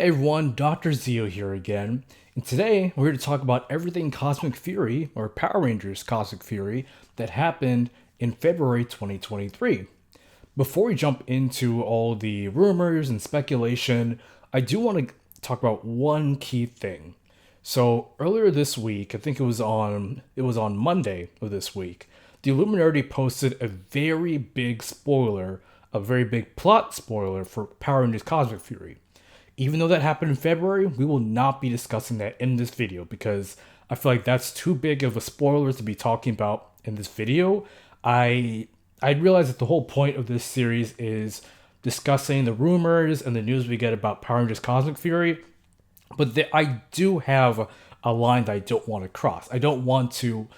Hey everyone, Dr. Zeo here again, and today we're here to talk about everything Cosmic Fury, or Power Rangers Cosmic Fury, that happened in February 2023. Before we jump into all the rumors and speculation, I do want to talk about one key thing. So earlier this week, I think it was on Monday of this week, the Illuminerdi posted a very big spoiler, a very big plot spoiler for Power Rangers Cosmic Fury. Even though that happened in February, we will not be discussing that in this video because I feel like that's too big of a spoiler to be talking about in this video. I realize that the whole point of this series is discussing the rumors and the news we get about Power Rangers Cosmic Fury, but I do have a line that I don't want to cross. I don't want to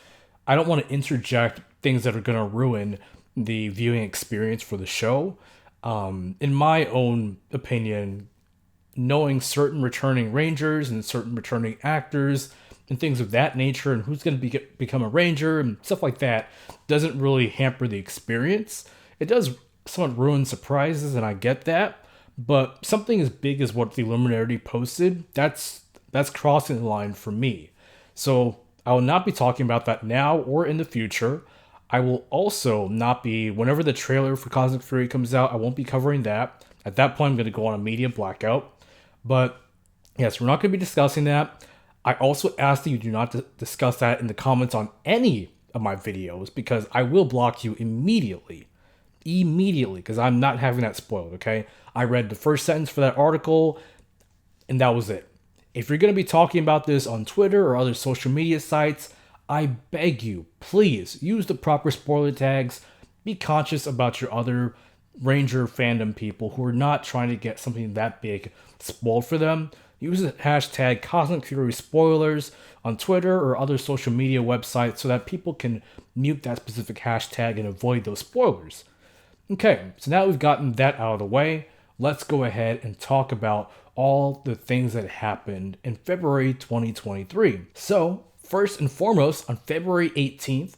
interject things that are going to ruin the viewing experience for the show. In my own opinion, knowing certain returning rangers and certain returning actors and things of that nature and who's going to become a ranger and stuff like that doesn't really hamper the experience. It does somewhat ruin surprises, and I get that, but something as big as what the Illuminati posted, that's crossing the line for me. So I will not be talking about that now or in the future. I will also not be, whenever the trailer for Cosmic Fury comes out, I won't be covering that. At that point, I'm going to go on a media blackout. But yes, we're not going to be discussing that. I also ask that you do not discuss that in the comments on any of my videos because I will block you immediately. Immediately, because I'm not having that spoiled, okay? I read the first sentence for that article, and that was it. If you're going to be talking about this on Twitter or other social media sites, I beg you, please use the proper spoiler tags. Be conscious about your other Ranger fandom people who are not trying to get something that big spoiled for them. Use the hashtag Cosmic Fury Spoilers on Twitter or other social media websites so that people can mute that specific hashtag and avoid those spoilers. Okay, so now we've gotten that out of the way, let's go ahead and talk about all the things that happened in February 2023. So, first and foremost, on February 18th,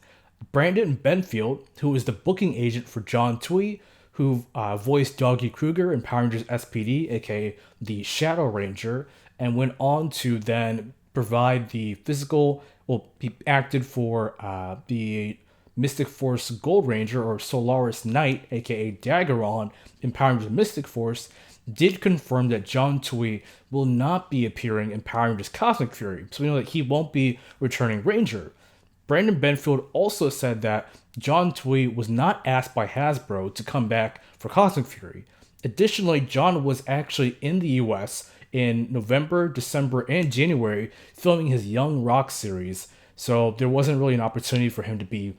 Brandon Benfield, who is the booking agent for John Tui, who voiced Doggy Kruger in Power Rangers SPD, aka the Shadow Ranger, and went on to then provide the physical, well, he acted for the Mystic Force Gold Ranger, or Solaris Knight, aka Daggeron, in Power Rangers Mystic Force, did confirm that John Tui will not be appearing in Power Rangers Cosmic Fury, so we know that he won't be returning Ranger. Brandon Benfield also said that John Tui was not asked by Hasbro to come back for Cosmic Fury. Additionally, John was actually in the US in November, December, and January filming his Young Rock series, so there wasn't really an opportunity for him to be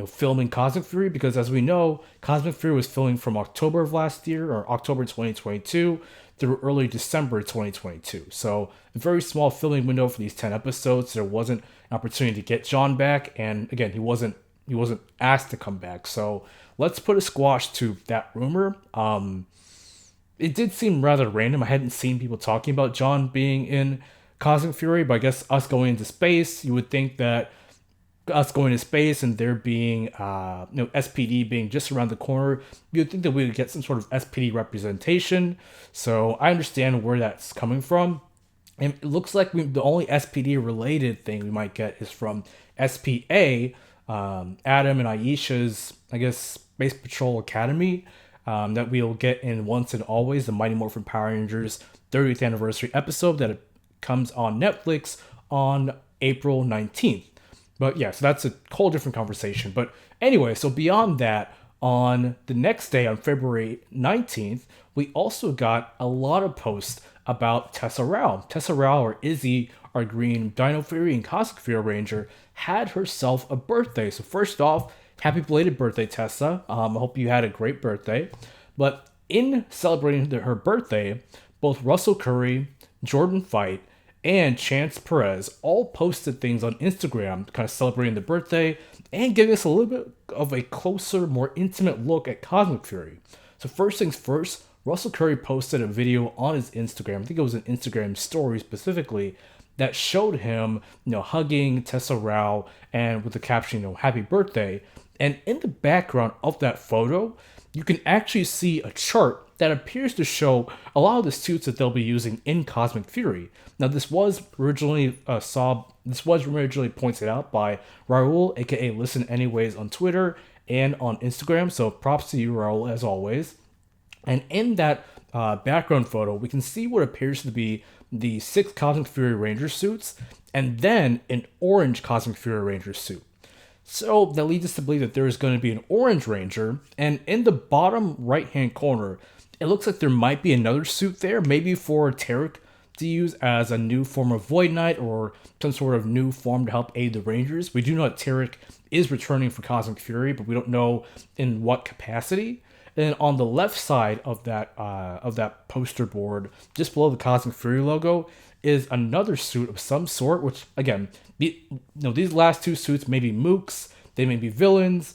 filming Cosmic Fury because, as we know, Cosmic Fury was filming from October of last year, or October 2022, through early December 2022. So a very small filming window for these 10 episodes. There wasn't an opportunity to get John back, and again, he wasn't asked to come back. So let's put a squash to that rumor. It did seem rather random. I hadn't seen people talking about John being in Cosmic Fury, but I guess us going into space, you would think that us going to space and there being SPD being just around the corner, you'd think that we would get some sort of SPD representation. So I understand where that's coming from. And it looks like the only SPD related thing we might get is from SPA, Adam and Aisha's, I guess, Space Patrol Academy, that we'll get in Once and Always, the Mighty Morphin Power Rangers 30th anniversary episode that comes on Netflix on April 19th. But yeah, so that's a whole different conversation. But anyway, so beyond that, on the next day, on February 19th, we also got a lot of posts about Tessa Rao. Tessa Rao, or Izzy, our green Dino Fury and Cosmic Fury Ranger, had herself a birthday. So first off, happy belated birthday, Tessa. I hope you had a great birthday. But in celebrating her birthday, both Russell Curry, Jordan Fight, and Chance Perez all posted things on Instagram kind of celebrating the birthday and giving us a little bit of a closer, more intimate look at Cosmic Fury. So first things first, Russell Curry posted a video on his Instagram, I think it was an Instagram story specifically, that showed him, hugging Tessa Rao and with the caption, happy birthday. And in the background of that photo, you can actually see a chart that appears to show a lot of the suits that they'll be using in Cosmic Fury. Now, this was originally pointed out by Raul, aka Listen Anyways, on Twitter and on Instagram. So props to you, Raul, as always. And in that background photo, we can see what appears to be the 6 Cosmic Fury Ranger suits, and then an orange Cosmic Fury Ranger suit. So that leads us to believe that there is going to be an orange Ranger, and in the bottom right-hand corner, it looks like there might be another suit there, maybe for Tarek to use as a new form of Void Knight or some sort of new form to help aid the Rangers. We do know that Tarek is returning for Cosmic Fury, but we don't know in what capacity. And on the left side of that poster board, just below the Cosmic Fury logo, is another suit of some sort. Which again, these last 2 suits may be mooks, they may be villains,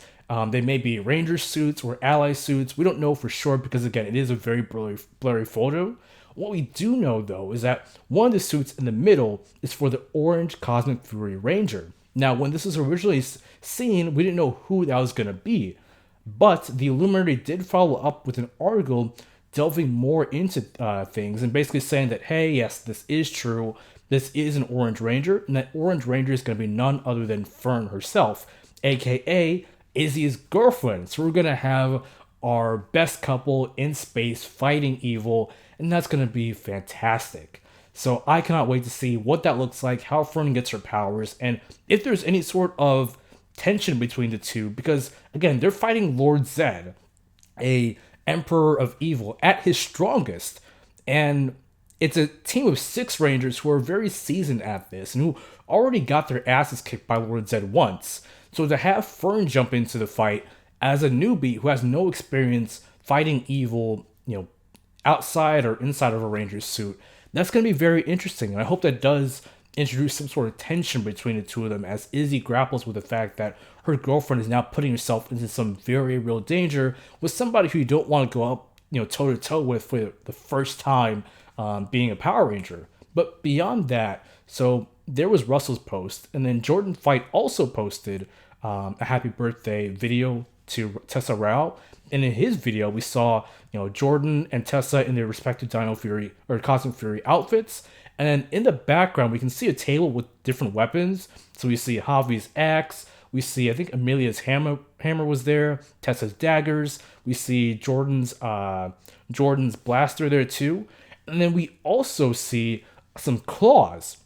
they may be Ranger suits or ally suits. We don't know for sure because again, it is a very blurry photo. What we do know though is that one of the suits in the middle is for the orange Cosmic Fury Ranger. Now, when this was originally seen, we didn't know who that was going to be. But the Illuminerdi did follow up with an article delving more into things and basically saying that, hey, yes, this is true. This is an Orange Ranger, and that Orange Ranger is going to be none other than Fern herself, aka Izzy's girlfriend. So we're going to have our best couple in space fighting evil, and that's going to be fantastic. So I cannot wait to see what that looks like, how Fern gets her powers, and if there's any sort of tension between the two, because again, they're fighting Lord Zed, a emperor of evil, at his strongest, and it's a team of 6 Rangers who are very seasoned at this and who already got their asses kicked by Lord Zed once. So to have Fern jump into the fight as a newbie who has no experience fighting evil, outside or inside of a Ranger suit, that's going to be very interesting, and I hope that does introduce some sort of tension between the two of them as Izzy grapples with the fact that her girlfriend is now putting herself into some very real danger with somebody who you don't want to go up, toe to toe with for the first time being a Power Ranger. But beyond that, so there was Russell's post, and then Jordan Fight also posted a happy birthday video to Tessa Rao. And in his video, we saw Jordan and Tessa in their respective Dino Fury or Cosmic Fury outfits. And then in the background, we can see a table with different weapons. So we see Javi's axe. We see, I think, Amelia's hammer was there. Tessa's daggers. We see Jordan's blaster there too. And then we also see some claws.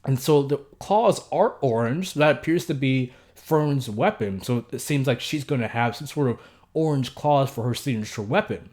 And so the claws are orange. So that appears to be Fern's weapon. So it seems like she's going to have some sort of orange claws for her signature weapon.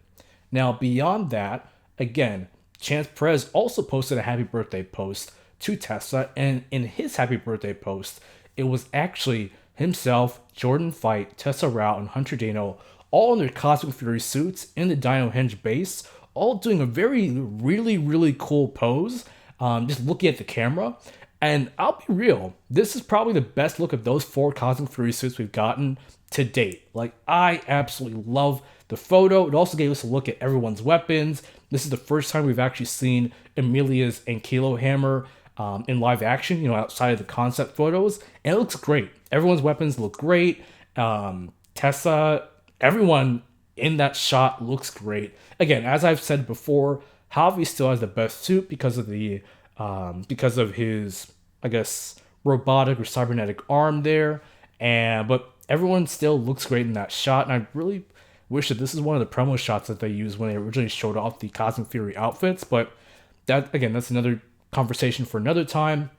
Now, beyond that, again, Chance Perez also posted a happy birthday post to Tessa, and in his happy birthday post, it was actually himself, Jordan Fight, Tessa Rao, and Hunter Dano, all in their Cosmic Fury suits in the Dino Henge base, all doing a really cool pose, just looking at the camera. And I'll be real, this is probably the best look of those 4 Cosmic Fury suits we've gotten to date. Like, I absolutely love the photo. It also gave us a look at everyone's weapons. This is the first time we've actually seen Amelia's Ankilo hammer in live action, outside of the concept photos. And it looks great. Everyone's weapons look great. Tessa, everyone in that shot looks great. Again, as I've said before, Javi still has the best suit because of his, I guess, robotic or cybernetic arm there. But everyone still looks great in that shot. And I really wish that this is one of the promo shots that they used when they originally showed off the Cosmic Fury outfits. But that's another conversation for another time.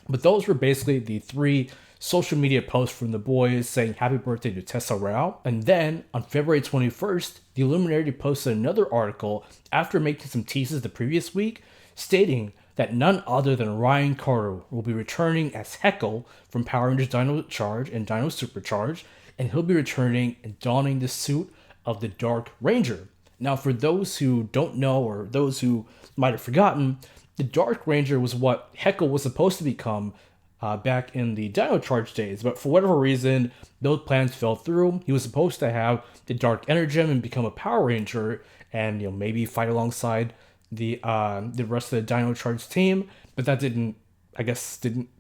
But those were basically the 3 social media posts from the boys saying happy birthday to Tessa Rao. And then on February 21st, the Illuminerdi posted another article after making some teases the previous week, stating that none other than Ryan Carter will be returning as Heckle from Power Rangers Dino Charge and Dino Supercharge, and he'll be returning and donning the suit of the Dark Ranger. Now, for those who don't know or those who might have forgotten, the Dark Ranger was what Heckle was supposed to become back in the Dino Charge days, but for whatever reason, those plans fell through. He was supposed to have the Dark Energem and become a Power Ranger, and maybe fight alongside the rest of the Dino Charge team, but that didn't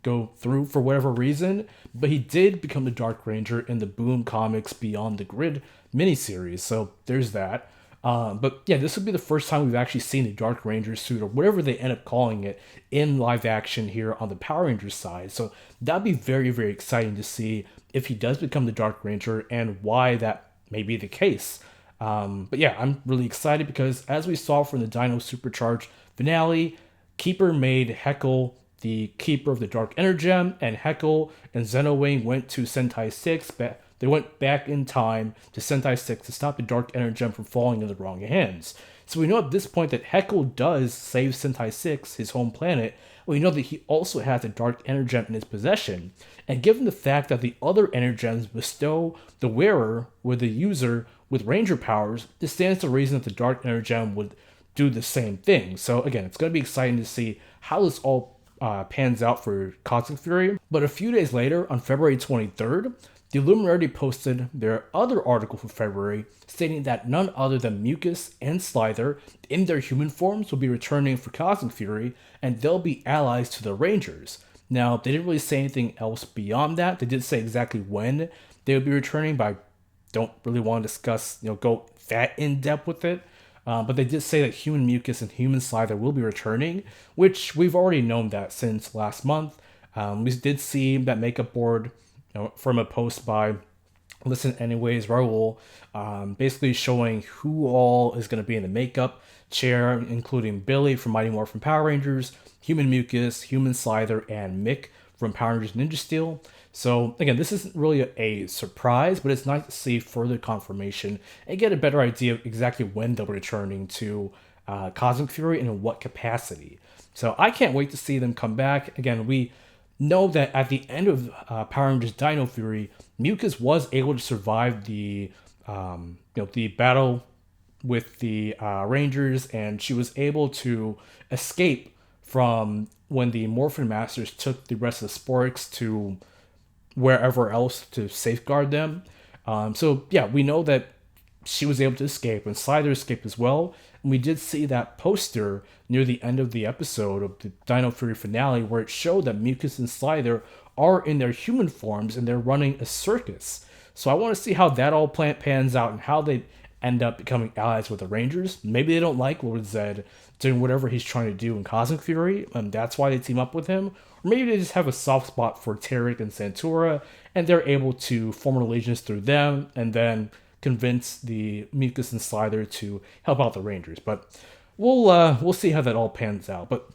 go through for whatever reason. But he did become the Dark Ranger in the Boom Comics Beyond the Grid miniseries, so there's that. But yeah, this would be the first time we've actually seen the Dark Ranger suit, or whatever they end up calling it, in live action here on the Power Rangers side. So that'd be very, very exciting to see if he does become the Dark Ranger and why that may be the case. But yeah, I'm really excited because as we saw from the Dino Supercharged finale, Keeper made Heckle the keeper of the Dark Energem, and Heckle and Xenowing went to Sentai 6. They went back in time to Sentai 6 to stop the Dark Energem from falling in the wrong hands. So we know at this point that Heckle does save Sentai 6, his home planet. We know that he also has a Dark Energem in his possession. And given the fact that the other Energems bestow the wearer with the user with Ranger powers, this stands to reason that the Dark Energem would do the same thing. So again, it's going to be exciting to see how this all pans out for Cosmic Fury. But a few days later, on February 23rd, the Illuminerdi posted their other article for February, stating that none other than Mucus and Slither in their human forms will be returning for Cosmic Fury, and they'll be allies to the Rangers. Now, they didn't really say anything else beyond that. They did say exactly when they would be returning, but I don't really want to discuss, go that in depth with it. But they did say that human Mucus and human Slither will be returning, which we've already known that since last month. We did see that makeup board from a post by Listen Anyways Raul, basically showing who all is going to be in the makeup chair, including Billy from Mighty Morphin Power Rangers, human Mucus, human Slither, and Mick from Power Rangers Ninja Steel. So again, this isn't really a surprise, but it's nice to see further confirmation and get a better idea of exactly when they'll be returning to Cosmic Fury and in what capacity. So I can't wait to see them come back. Again, we know that at the end of Power Rangers Dino Fury, Mucus was able to survive the the battle with the Rangers, and she was able to escape from when the Morphin Masters took the rest of the Sporks to wherever else to safeguard them. So yeah, we know that she was able to escape, and Slyther escaped as well. And we did see that poster near the end of the episode of the Dino Fury finale where it showed that Mucus and Slyther are in their human forms and they're running a circus. So I want to see how that all pans out and how they end up becoming allies with the Rangers. Maybe they don't like Lord Zed doing whatever he's trying to do in Cosmic Fury, and that's why they team up with him. Or maybe they just have a soft spot for Tarek and Santura, and they're able to form an allegiance through them, and then convince the Mucus and Slyther to help out the Rangers. But we'll see how that all pans out. But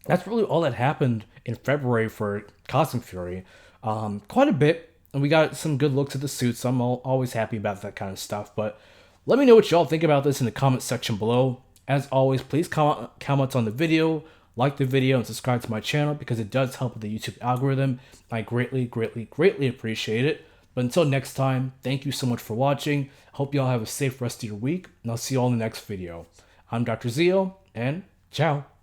that's really all that happened in February for Cosmic Fury. Quite a bit, and we got some good looks at the suits. So I'm always happy about that kind of stuff. But let me know what y'all think about this in the comment section below. As always, please comment on the video, like the video, and subscribe to my channel because it does help with the YouTube algorithm. I greatly, greatly, greatly appreciate it. But until next time, thank you so much for watching. Hope y'all have a safe rest of your week, and I'll see you all in the next video. I'm Dr. Zio, and ciao.